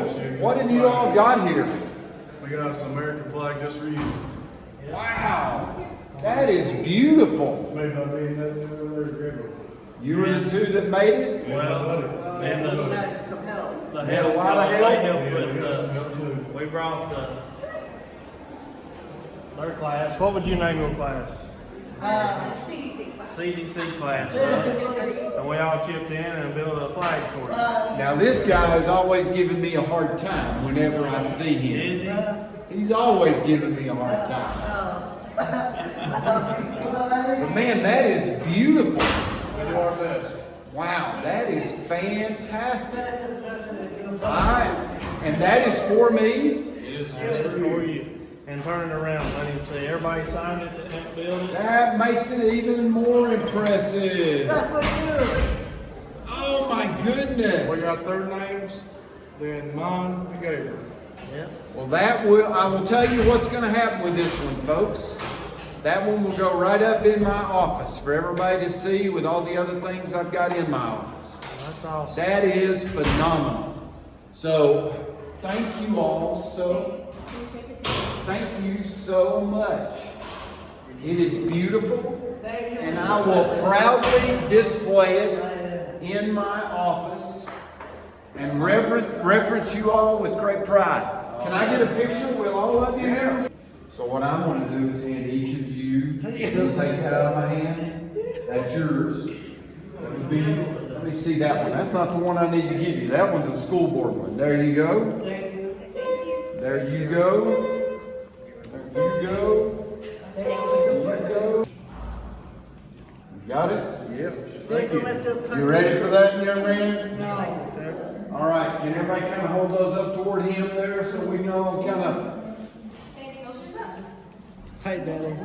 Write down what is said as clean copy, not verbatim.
What have you all got here? We got some American flag just for you. Wow, that is beautiful. Made by me and that You were the two that made it? Well, and some help. the Had a help, lot of they help? helped Yeah, we with, got some help too. we brought their class. What would you name your class? CDC class. CDC class. And we all chipped in and built a flag for you. Now this guy is always giving me a hard time whenever I see him. Is he? He's always giving me a hard time. But man, that is beautiful. We do our best. Wow, that is fantastic. All right, and that is for me. It is just for For you. you. And turn it around, let him see. Everybody signed it that building. That makes it even more impressive. Oh my goodness. We got their names, then mine and Gabriel. Yep. Well, I will tell you what's going to happen with this one, folks. That one will go right up in my office for everybody to see with all the other things I've got in my office. That's awesome. That is phenomenal. So, thank you all thank you so much. It is beautiful, and I will proudly display it in my office and reference you all with great pride. Can I get a picture with all of you here? So what I'm going to do is hand each of you, take that out of my hand. That's yours. That would be, let me see that one. That's not the one I need to give you. That one's a school board one. There you go. There you go. There you go. There you go. You got it? Yep. Thank you. You ready for that, young man? No, sir. All right, can everybody kind of hold those up toward him there so we know kind of. Sandy, go shoot up. Hey, Daddy.